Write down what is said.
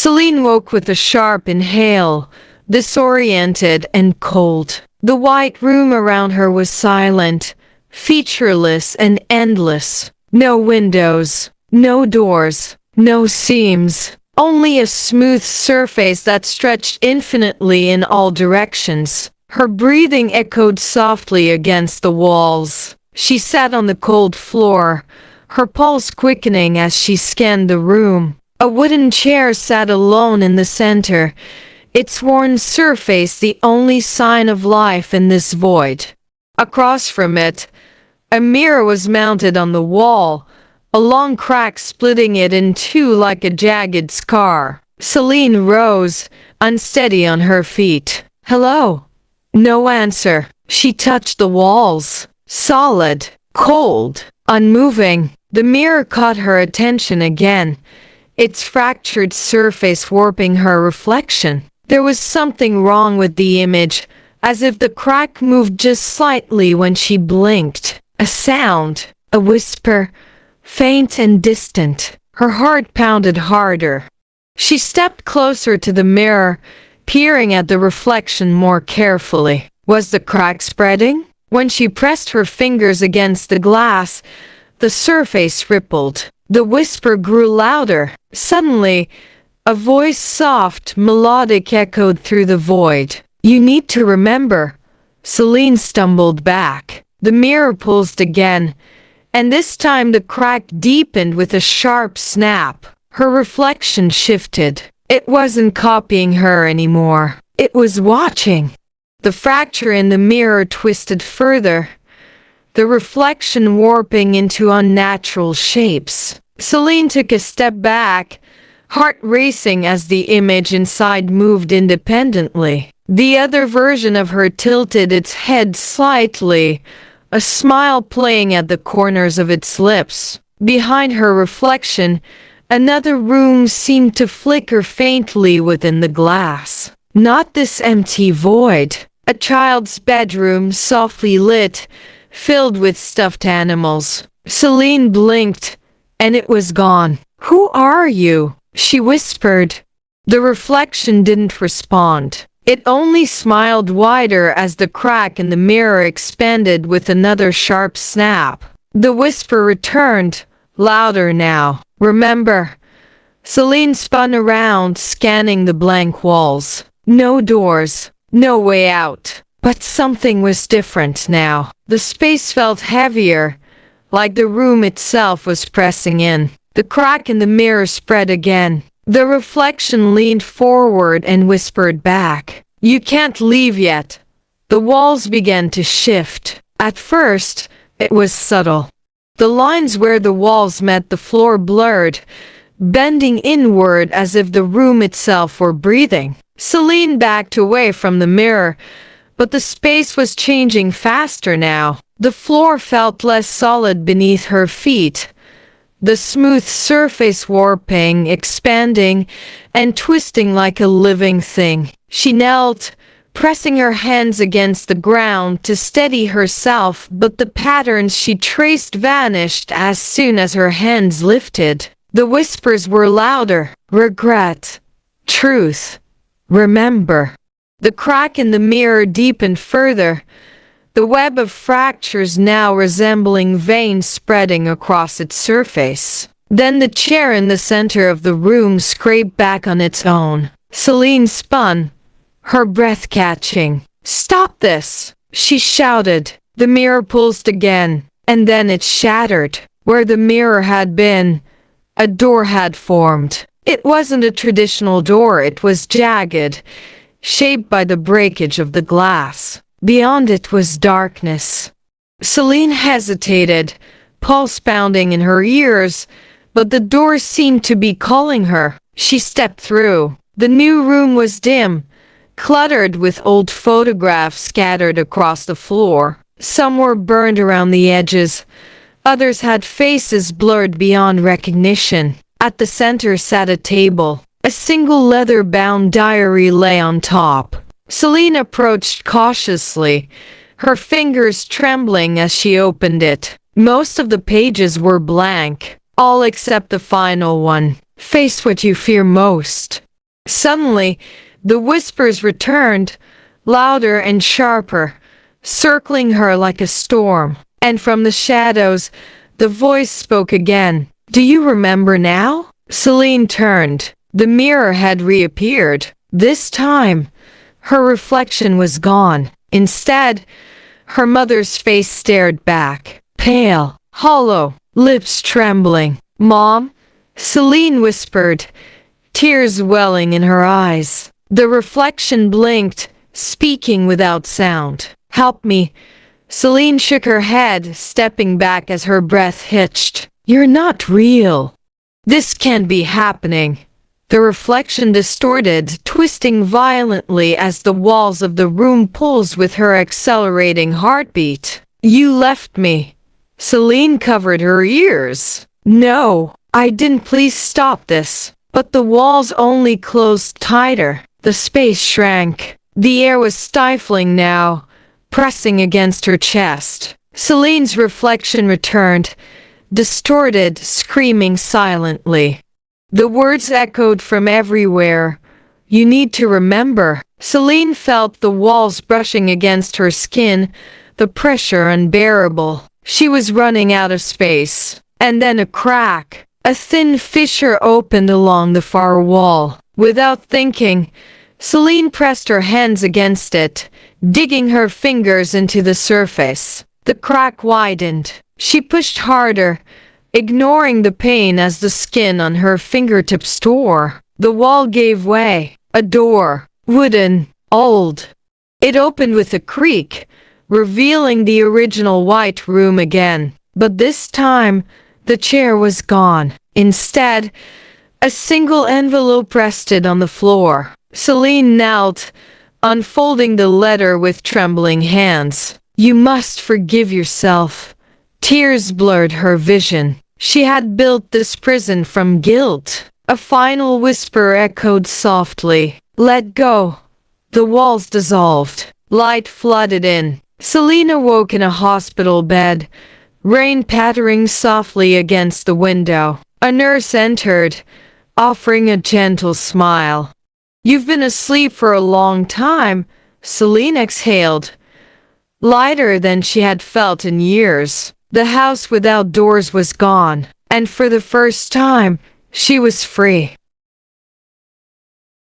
Celine woke with a sharp inhale, disoriented and cold. The white room around her was silent, featureless and endless. No windows, no doors, no seams, only a smooth surface that stretched infinitely in all directions. Her breathing echoed softly against the walls. She sat on the cold floor, her pulse quickening as she scanned the room. A wooden chair sat alone in the center, its worn surface the only sign of life in this void. Across from it, a mirror was mounted on the wall, a long crack splitting it in two like a jagged scar. Celine rose, unsteady on her feet. "Hello?" No answer. She touched the walls. Solid, cold, unmoving. The mirror caught her attention again, its fractured surface warping her reflection. There was something wrong with the image, as if the crack moved just slightly when she blinked. A sound, a whisper, faint and distant. Her heart pounded harder. She stepped closer to the mirror, peering at the reflection more carefully. Was the crack spreading? When she pressed her fingers against the glass, the surface rippled. The whisper grew louder. Suddenly, a voice, soft, melodic, echoed through the void. "You need to remember." Celine stumbled back. The mirror pulsed again, and this time the crack deepened with a sharp snap. Her reflection shifted. It wasn't copying her anymore. It was watching. The fracture in the mirror twisted further, the reflection warping into unnatural shapes. Celine took a step back, heart racing as the image inside moved independently. The other version of her tilted its head slightly, a smile playing at the corners of its lips. Behind her reflection, another room seemed to flicker faintly within the glass. Not this empty void. A child's bedroom, softly lit, filled with stuffed animals. Celine blinked, and it was gone. "Who are you?" she whispered. The reflection didn't respond. It only smiled wider as the crack in the mirror expanded with another sharp snap. The whisper returned, louder now. "Remember." Celine spun around, scanning the blank walls. No doors, no way out. But something was different now. The space felt heavier, like the room itself was pressing in. The crack in the mirror spread again. The reflection leaned forward and whispered back, "You can't leave yet." The walls began to shift. At first, it was subtle. The lines where the walls met the floor blurred, bending inward as if the room itself were breathing. Celine backed away from the mirror, but the space was changing faster now. The floor felt less solid beneath her feet, the smooth surface warping, expanding, and twisting like a living thing. She knelt, pressing her hands against the ground to steady herself, but the patterns she traced vanished as soon as her hands lifted. The whispers were louder. "Regret. Truth. Remember." The crack in the mirror deepened further, the web of fractures now resembling veins spreading across its surface. Then the chair in the center of the room scraped back on its own. Celine spun, her breath catching. "Stop this!" she shouted. The mirror pulsed again, and then it shattered. Where the mirror had been, a door had formed. It wasn't a traditional door, it was jagged, shaped by the breakage of the glass. Beyond it was darkness. Celine hesitated, pulse pounding in her ears, but the door seemed to be calling her. She stepped through. The new room was dim, cluttered with old photographs scattered across the floor. Some were burned around the edges. Others had faces blurred beyond recognition. At the center sat a table. A single leather-bound diary lay on top. Celine approached cautiously, her fingers trembling as she opened it. Most of the pages were blank, all except the final one. "Face what you fear most." Suddenly, the whispers returned, louder and sharper, circling her like a storm. And from the shadows, the voice spoke again. Do you remember now? Celine turned. The mirror had reappeared. This time, her reflection was gone. Instead, her mother's face stared back, pale, hollow, lips trembling. Mom? Celine whispered, tears welling in her eyes. The reflection blinked, speaking without sound. Help me. Celine shook her head, stepping back as her breath hitched. You're not real. This can't be happening. The reflection distorted, twisting violently as the walls of the room pulsed with her accelerating heartbeat. You left me. Celine covered her ears. No, I didn't. Please stop this. But the walls only closed tighter. The space shrank. The air was stifling now, pressing against her chest. Celine's reflection returned, distorted, screaming silently. The words echoed from everywhere. You need to remember. Celine felt the walls brushing against her skin, the pressure unbearable. She was running out of space. And then a crack. A thin fissure opened along the far wall. Without thinking, Celine pressed her hands against it, digging her fingers into the surface. The crack widened. She pushed harder, ignoring the pain as the skin on her fingertips tore. The wall gave way. A door, wooden, old. It opened with a creak, revealing the original white room again. But this time, the chair was gone. Instead, a single envelope rested on the floor. Celine knelt, unfolding the letter with trembling hands. You must forgive yourself. Tears blurred her vision. She had built this prison from guilt. A final whisper echoed softly. Let go. The walls dissolved. Light flooded in. Celine awoke in a hospital bed, rain pattering softly against the window. A nurse entered, offering a gentle smile. You've been asleep for a long time, Celine exhaled, lighter than she had felt in years. The house without doors was gone, and for the first time, she was free.